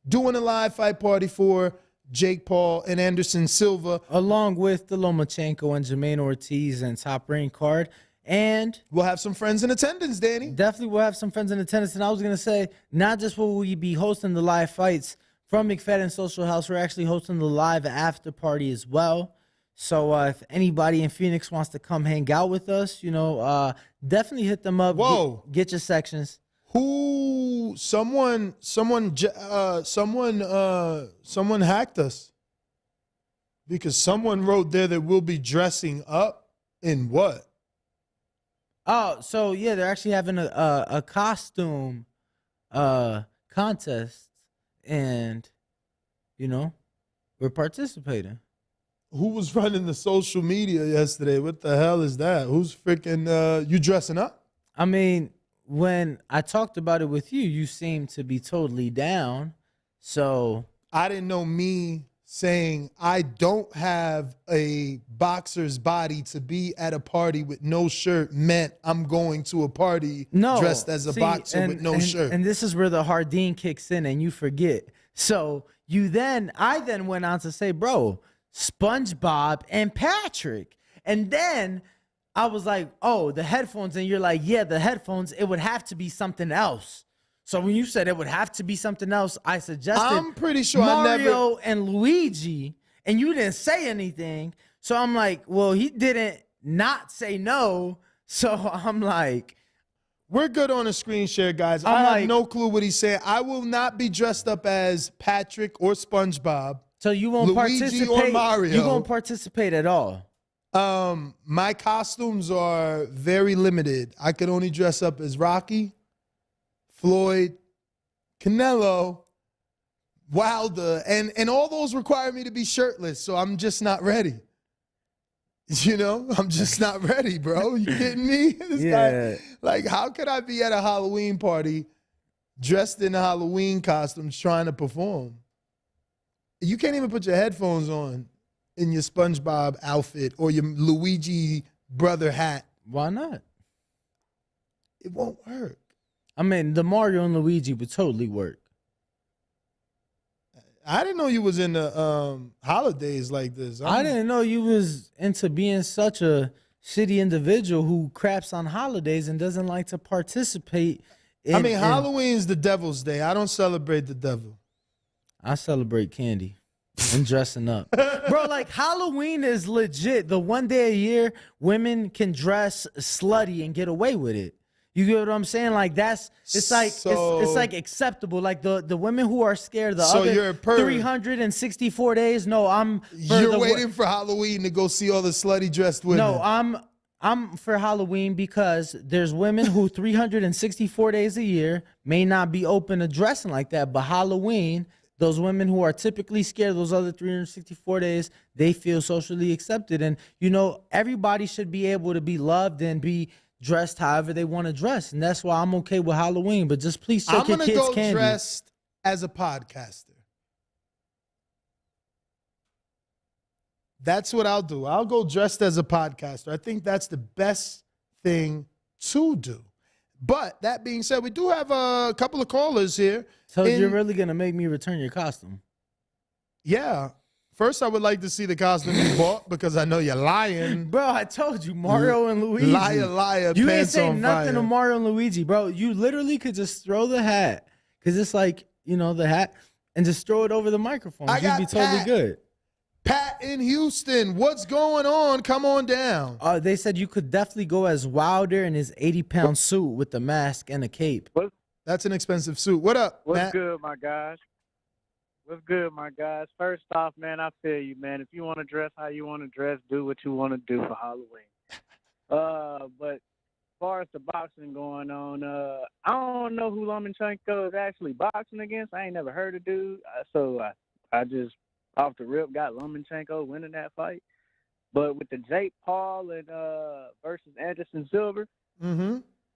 doing a live fight party for Jake Paul and Anderson Silva. Along with the Lomachenko and Jermaine Ortiz and Top Rank card. And we'll have some friends in attendance, Danny. Definitely we'll have some friends in attendance. And I was going to say, not just will we be hosting the live fights from McFadden's social house, we're actually hosting the live after party as well. So if anybody in Phoenix wants to come hang out with us, definitely hit them up. Whoa. Get your sections. Someone hacked us, because someone wrote there that we'll be dressing up in what? Oh, so yeah, they're actually having a costume contest, and we're participating. Who was running the social media yesterday? What the hell is that? Who's freaking you dressing up? when I talked about it with you, you seemed to be totally down. So I didn't know me saying I don't have a boxer's body to be at a party with no shirt meant I'm going to a party dressed as a boxer with no shirt. And this is where the Hardin kicks in and you forget. So I then went on to say, bro, SpongeBob and Patrick. And then I was like, oh, the headphones. And you're like, yeah, the headphones, it would have to be something else. So when you said it would have to be something else, I suggested I'm pretty sure Mario and Luigi, and you didn't say anything. So I'm like, well, he didn't not say no. So I'm like, we're good on the screen share, guys. I have no clue what he's saying. I will not be dressed up as Patrick or SpongeBob. So you won't Luigi participate? or Mario. You won't participate at all? My costumes are very limited. I could only dress up as Rocky, Floyd, Canelo, Wilder, and all those require me to be shirtless, so I'm just not ready. You know, I'm just not ready, bro. You kidding me? This guy, like, how could I be at a Halloween party dressed in Halloween costumes trying to perform? You can't even put your headphones on in your SpongeBob outfit or your Luigi brother hat. Why not? It won't work. I mean, the Mario and Luigi would totally work. I didn't know you was into holidays like this. I didn't know you was into being such a shitty individual who craps on holidays and doesn't like to participate. Halloween's the devil's day. I don't celebrate the devil. I celebrate candy and dressing up. Bro, like Halloween is legit. The one day a year women can dress slutty and get away with it. You get what I'm saying? Like it's like acceptable. Like the women who are scared the other you're a perv. 364 days. No, You're waiting for Halloween to go see all the slutty dressed women. No, I'm for Halloween because there's women who 364 days a year may not be open to dressing like that, but Halloween, those women who are typically scared those other 364 days, they feel socially accepted. And, you know, everybody should be able to be loved and be dressed however they want to dress. And that's why I'm okay with Halloween. But just please take your kids candy. I'm going to go dressed as a podcaster. That's what I'll do. I'll go dressed as a podcaster. I think that's the best thing to do. But that being said, we do have a couple of callers here. So you're really going to make me return your costume? Yeah. First, I would like to see the costume you bought because I know you're lying. Bro, I told you, Mario and Luigi. Liar, you ain't saying nothing to Mario and Luigi, bro. You literally could just throw the hat because it's like, you know, the hat and just throw it over the microphone. You'd be totally good. Pat in Houston, what's going on? Come on down. They said you could definitely go as Wilder in his 80-pound suit with the mask and a cape. That's an expensive suit. What up, What's Matt? good, my guys? What's good, my guys? First off, man, I feel you, man. If you want to dress how you want to dress, do what you want to do for Halloween. But as far as the boxing going on, I don't know who Lomachenko is actually boxing against. I ain't never heard of dude. So I just, off the rip, got Lomachenko winning that fight. But with the Jake Paul and versus Anderson Silva,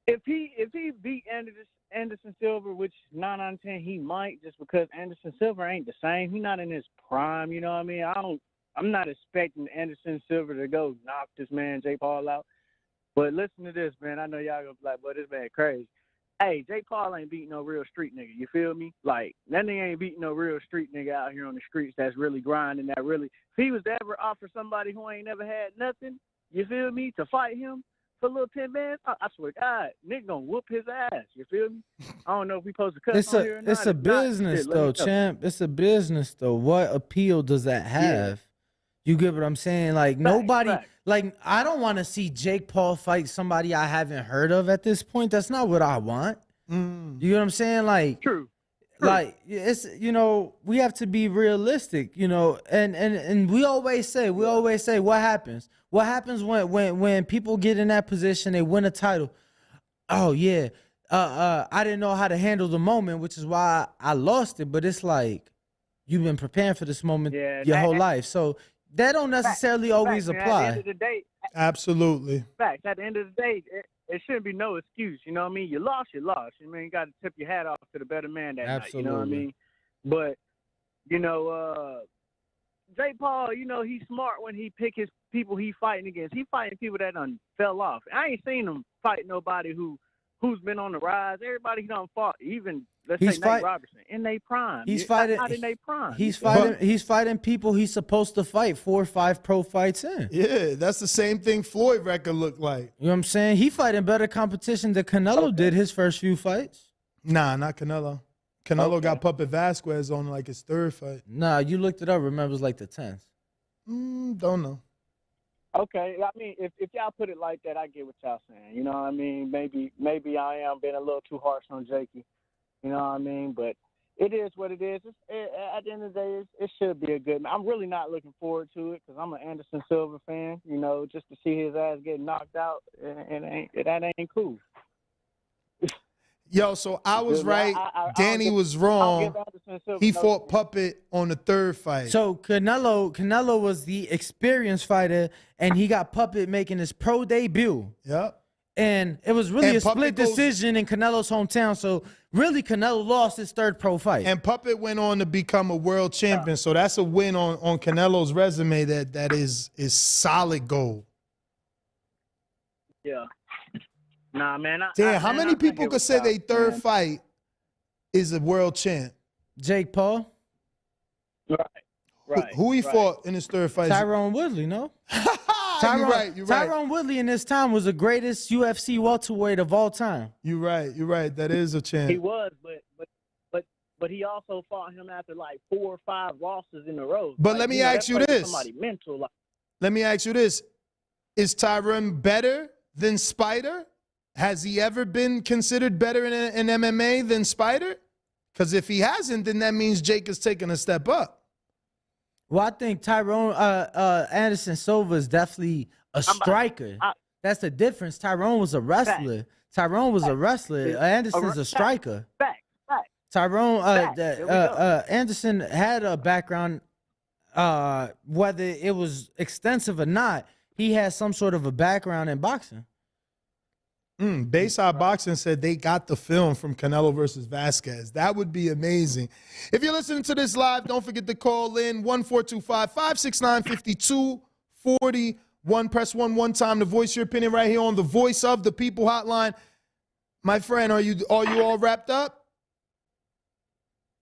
if he beat Anderson Silva, which 9 out of 10 he might, just because Anderson Silva ain't the same. He's not in his prime, you know what I mean? I'm not expecting Anderson Silva to go knock this man Jake Paul out. But listen to this, man. I know y'all gonna be like, "Boy, this man crazy." Hey, Jake Paul ain't beating no real street nigga. You feel me? Like, that nigga ain't beating no real street nigga out here on the streets that's really grinding, that really. If he was to ever offer somebody who ain't never had nothing, you feel me, to fight him for a little 10 minutes, I swear to God, nigga gonna whoop his ass. You feel me? I don't know if we supposed to cut on here or not. It's a business, though, champ. It's a business, though. What appeal does that have? Yeah. You get what I'm saying? Like, nobody, like, I don't want to see Jake Paul fight somebody I haven't heard of at this point. That's not what I want. You know what I'm saying? Like, True. Like, it's, you know, we have to be realistic, you know, and we always say, what happens? What happens when people get in that position, they win a title? Oh, yeah, I didn't know how to handle the moment, which is why I lost it. But it's like, you've been preparing for this moment your whole life. So that don't necessarily always apply. At the end of the day, absolutely. Facts. At the end of the day, it shouldn't be no excuse. You know what I mean? You lost, you lost. I mean, you got to tip your hat off to the better man that night. You know what I mean? But Jake Paul, he's smart when he pick his people he fighting against. He fighting people that done fell off. I ain't seen him fight nobody who's been on the rise. Everybody he done fought, even let's say Nate Robertson, in their prime. He's fighting not in their prime. He's fighting people he's supposed to fight 4 or 5 pro fights in. Yeah, that's the same thing Floyd record looked like. You know what I'm saying? He fighting better competition than Canelo did his first few fights. Nah, not Canelo. Canelo got Puppet Vasquez on like his 3rd fight. Nah, you looked it up. Remember, it was like the 10th. Don't know. Okay, I mean, if y'all put it like that, I get what y'all saying. You know what I mean? Maybe I am being a little too harsh on Jakey. You know what I mean? But it is what it is. At the end of the day, it should be a good. I'm really not looking forward to it because I'm an Anderson Silva fan. Just to see his ass get knocked out, that ain't cool. Yo, so I was right. Danny was wrong. He fought Puppet on the 3rd fight. So Canelo was the experienced fighter, and he got Puppet making his pro debut. Yep. And it was really a split decision in Canelo's hometown. So really, Canelo lost his 3rd pro fight. And Puppet went on to become a world champion. So that's a win on Canelo's resume that is solid gold. Yeah. Nah, man. How many people could say their 3rd fight is a world champ? Jake Paul. Right. Who he fought in his 3rd fight? Tyrone Woodley, no? You're right. Tyrone Woodley in his time was the greatest UFC welterweight of all time. You're right. That is a champ. He was, but he also fought him after like 4 or 5 losses in a row. But let me ask you this. Somebody mental. Let me ask you this. Is Tyrone better than Spider? Has he ever been considered better in MMA than Spider? Because if he hasn't, then that means Jake is taking a step up. Well, I think Tyrone Anderson Silva is definitely a striker. That's the difference. Tyrone was a wrestler. Anderson's a striker. Tyrone Anderson had a background, whether it was extensive or not. He had some sort of a background in boxing. Bayside Boxing said they got the film from Canelo versus Vasquez. That would be amazing. If you're listening to this live, don't forget to call in 1-425-569-5241. Press 1 one time to voice your opinion right here on the Voice of the People hotline. My friend, are you all wrapped up?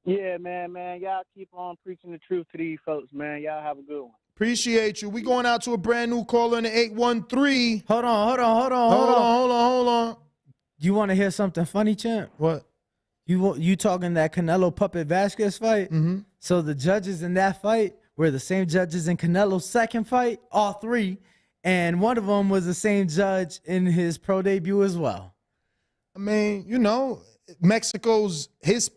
Yeah, man. Y'all keep on preaching the truth to these folks, man. Y'all have a good one. Appreciate you. We going out to a brand new caller in the 813. Hold on. You want to hear something funny, champ? What? You talking that Canelo Puppet Vasquez fight? Mm-hmm. So the judges in that fight were the same judges in Canelo's 2nd fight, all 3, and one of them was the same judge in his pro debut as well. I mean, Mexico's his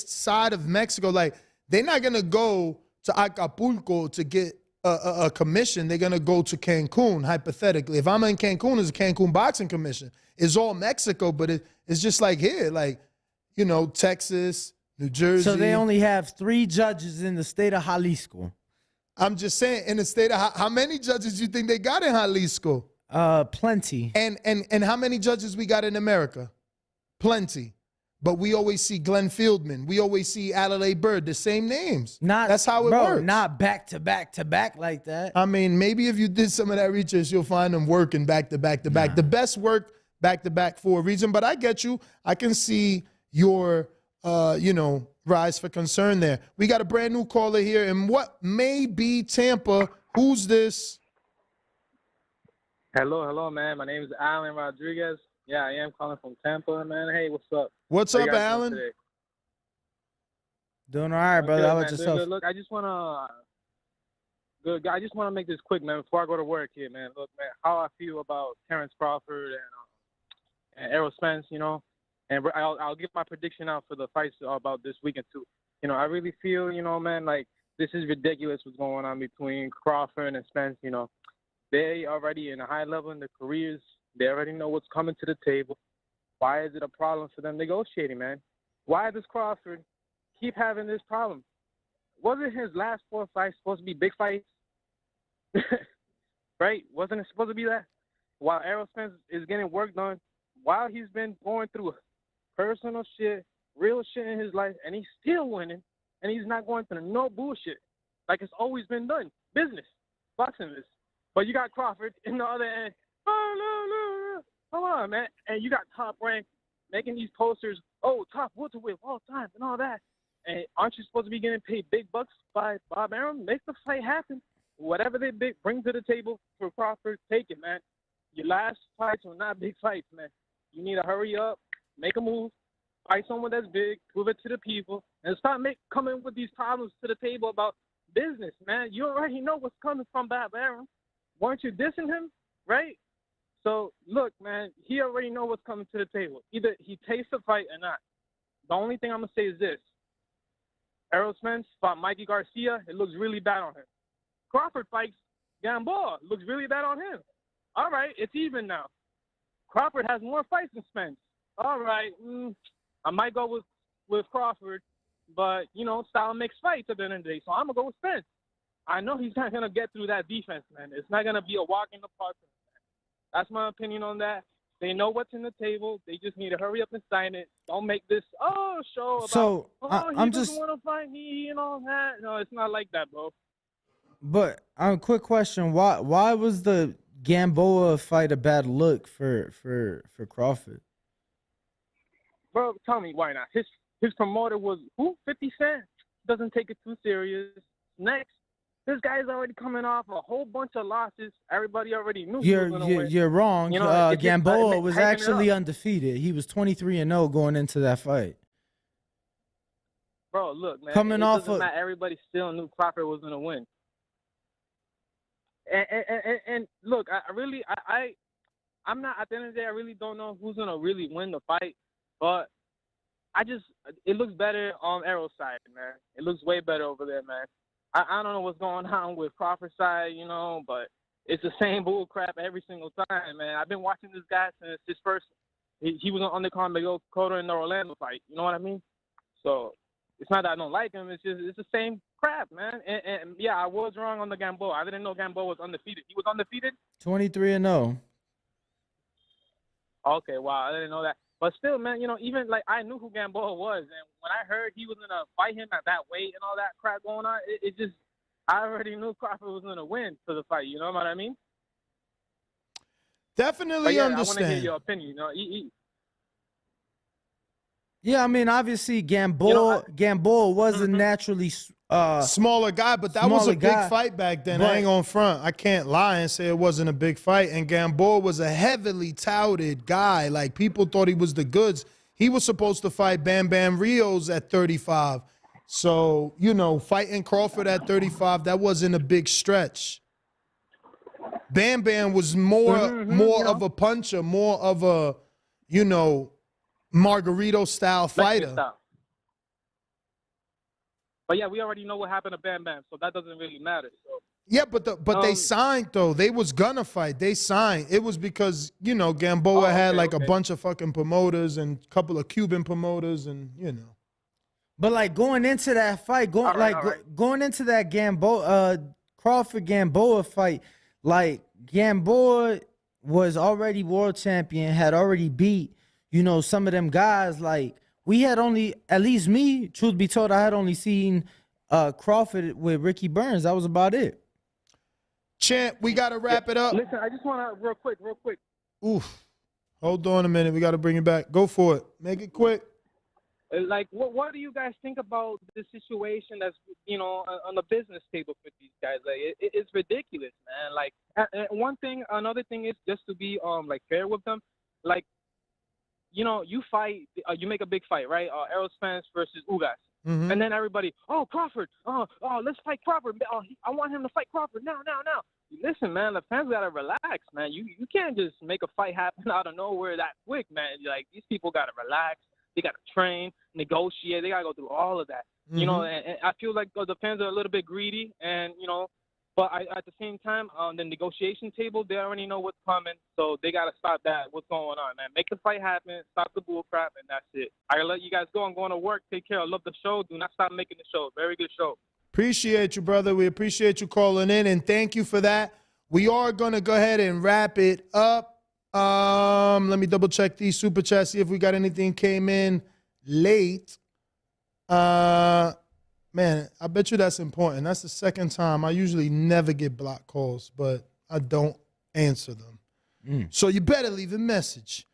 side of Mexico, like they're not gonna go to Acapulco to get a commission. They're gonna go to Cancun, hypothetically. If I'm in Cancun, it's a Cancun boxing commission. It's all Mexico, but it's just like here, like Texas, New Jersey. So they only have 3 judges in the state of Jalisco. I'm just saying, in the state of how many judges do you think they got in Jalisco? Plenty. And how many judges we got in America? Plenty. But we always see Glenn Fieldman. We always see Adelaide Bird, the same names. That's how it works. Not back to back to back like that. I mean, maybe if you did some of that research, you'll find them working back to back to back. The best work back to back for a reason. But I get you. I can see your, rise for concern there. We got a brand new caller here, and what may be Tampa. Who's this? Hello, man. My name is Alan Rodriguez. Yeah, I am calling from Tampa, man. Hey, what's up? What's up, Alan? Doing all right, brother. How about yourself? Good. Look, I just want to make this quick, man, before I go to work here, man. Look, man, how I feel about Terrence Crawford and Errol Spence, and I'll give my prediction out for the fights about this weekend too. I really feel, man, like this is ridiculous what's going on between Crawford and Spence. They already in a high level in their careers. They already know what's coming to the table. Why is it a problem for them negotiating, man? Why does Crawford keep having this problem? Wasn't his last 4 fights supposed to be big fights? Right? Wasn't it supposed to be that? While Errol Spence is getting work done, while he's been going through personal shit, real shit in his life, and he's still winning, and he's not going through no bullshit. Like it's always been done. Business. Boxing is. But you got Crawford in the other end. Oh, no. Come on, man. And you got Top Rank making these posters, top welterweight of all time and all that. And aren't you supposed to be getting paid big bucks by Bob Arum? Make the fight happen. Whatever they bring to the table for Crawford, take it, man. Your last fights were not big fights, man. You need to hurry up, make a move, fight someone that's big, prove it to the people, and stop coming with these problems to the table about business, man. You already know what's coming from Bob Arum. Weren't you dissing him, right? So, look, man, he already know what's coming to the table. Either he takes the fight or not. The only thing I'm going to say is this. Errol Spence fought Mikey Garcia. It looks really bad on him. Crawford fights Gamboa. It looks really bad on him. All right, it's even now. Crawford has more fights than Spence. All right, I might go with Crawford, but, style makes fights at the end of the day. So I'm going to go with Spence. I know he's not going to get through that defense, man. It's not going to be a walk in the park. That's my opinion on that. They know what's in the table. They just need to hurry up and sign it. Don't make this show about he doesn't want to fight me and all that. No, it's not like that, bro. But quick question: Why was the Gamboa fight a bad look for Crawford? Bro, tell me why not? His promoter was who? 50 Cent. Doesn't take it too serious. Next. This guy's already coming off a whole bunch of losses. Everybody already knew he was going to win. You're wrong. Gamboa was actually undefeated. He was 23-0 going into that fight. Bro, look, man. Not everybody still knew Crawford was going to win. And look, I'm not, at the end of the day, I really don't know who's going to really win the fight. But it looks better on Errol's side, man. It looks way better over there, man. I don't know what's going on with Crawford's side, but it's the same bull crap every single time, man. I've been watching this guy since his first – he was on undercard Miguel Cotto in the Orlando fight. You know what I mean? So it's not that I don't like him. It's the same crap, man. And yeah, I was wrong on the Gamboa. I didn't know Gamboa was undefeated. He was undefeated? 23-0. Okay, wow. I didn't know that. But still, man, even like I knew who Gamboa was, and when I heard he was gonna fight him at that weight and all that crap going on, it just I already knew Crawford was gonna win for the fight. You know what I mean? Definitely understand. I want to hear your opinion. Yeah, I mean, obviously Gamboa wasn't naturally smaller guy, but that was a big fight back then. I ain't gonna front. I can't lie and say it wasn't a big fight. And Gamboa was a heavily touted guy. Like, people thought he was the goods. He was supposed to fight Bam Bam Rios at 35. So, fighting Crawford at 35, that wasn't a big stretch. Bam Bam was more of a puncher, more of a, Margarito-style fighter. But yeah, we already know what happened to Bam Bam, so that doesn't really matter. So. Yeah, but they signed though. They was gonna fight. They signed. It was because Gamboa had a bunch of fucking promoters and a couple of Cuban promoters and But like going into that fight, going into that Crawford Gamboa fight, like Gamboa was already world champion, had already beat some of them guys. Like, we had only, at least me, truth be told, I had only seen Crawford with Ricky Burns. That was about it. Champ, we got to wrap it up. Listen, I just want to, real quick. Oof. Hold on a minute. We got to bring it back. Go for it. Make it quick. Like, what do you guys think about the situation that's, on the business table for these guys? Like, it's ridiculous, man. Like, another thing is just to be, fair with them. Like, you fight, you make a big fight, right? Errol Spence versus Ugas. Mm-hmm. And then everybody, Crawford, let's fight Crawford. I want him to fight Crawford now. Listen, man, the fans got to relax, man. You can't just make a fight happen out of nowhere that quick, man. Like, these people got to relax. They got to train, negotiate. They got to go through all of that, mm-hmm. And I feel like the fans are a little bit greedy and, but at the same time, on the negotiation table, they already know what's coming, so they got to stop that. What's going on, man? Make the fight happen, stop the bull crap, and that's it. I got to let you guys go. I'm going to work. Take care. I love the show. Do not stop making the show. Very good show. Appreciate you, brother. We appreciate you calling in, and thank you for that. We are going to go ahead and wrap it up. Let me double check these super chats, see if we got anything came in late. Man, I bet you that's important. That's the second time. I usually never get block calls, but I don't answer them. So you better leave a message.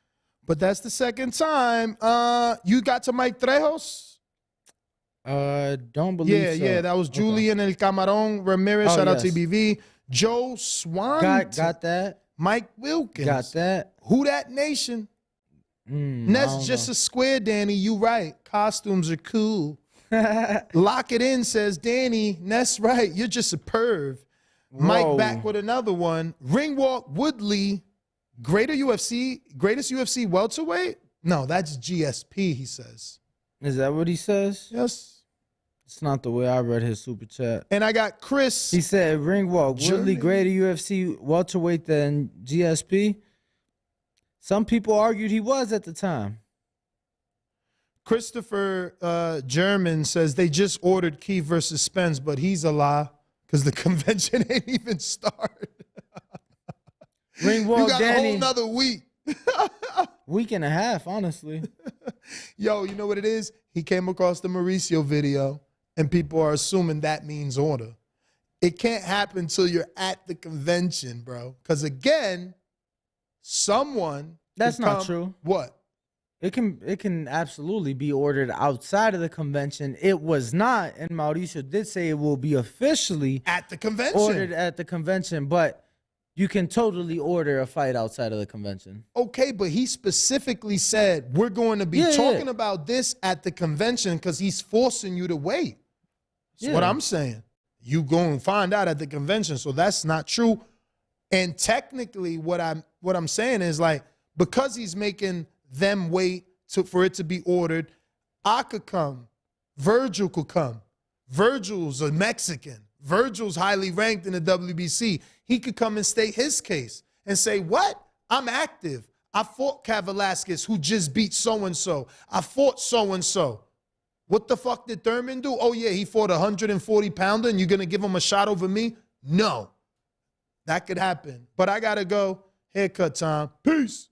But that's the second time. You got to Mike Trejos? Don't believe so. Yeah, that was Julian El Camarón Ramirez. Shout out to TBV. Joe Swan. Got that. Mike Wilkins. Got that. Who that nation? That's just a square, Danny. You right. Costumes are cool. Lock it in, says Danny. That's right. You're just a perv. Whoa. Mike back with another one. Ringwalk Woodley. Greatest UFC welterweight? No, that's GSP, he says. Is that what he says? Yes. It's not the way I read his super chat. And I got Chris. He said Ringwalk Woodley greater UFC welterweight than GSP. Some people argued he was at the time. Christopher German says they just ordered Keith versus Spence, but he's a lie because the convention ain't even started. Ringwalk, you got Danny, a whole nother week. Week and a half, honestly. Yo, you know what it is? He came across the Mauricio video, and people are assuming that means order. It can't happen until you're at the convention, bro. Because, again, someone... That's not true. What? It can absolutely be ordered outside of the convention. It was not, and Mauricio did say it will be officially... At the convention. Ordered at the convention, but... You can totally order a fight outside of the convention. Okay, but he specifically said we're going to be talking about this at the convention because he's forcing you to wait. That's what I'm saying. You go and find out at the convention, so that's not true. And technically, what I'm saying is like because he's making them wait for it to be ordered, I could come, Virgil could come. Virgil's a Mexican. Virgil's highly ranked in the WBC. He could come and state his case and say, what? I'm active. I fought Cav Velasquez, who just beat so-and-so. I fought so-and-so. What the fuck did Thurman do? Oh, yeah, he fought a 140-pounder, and you're going to give him a shot over me? No. That could happen. But I got to go. Haircut time. Peace.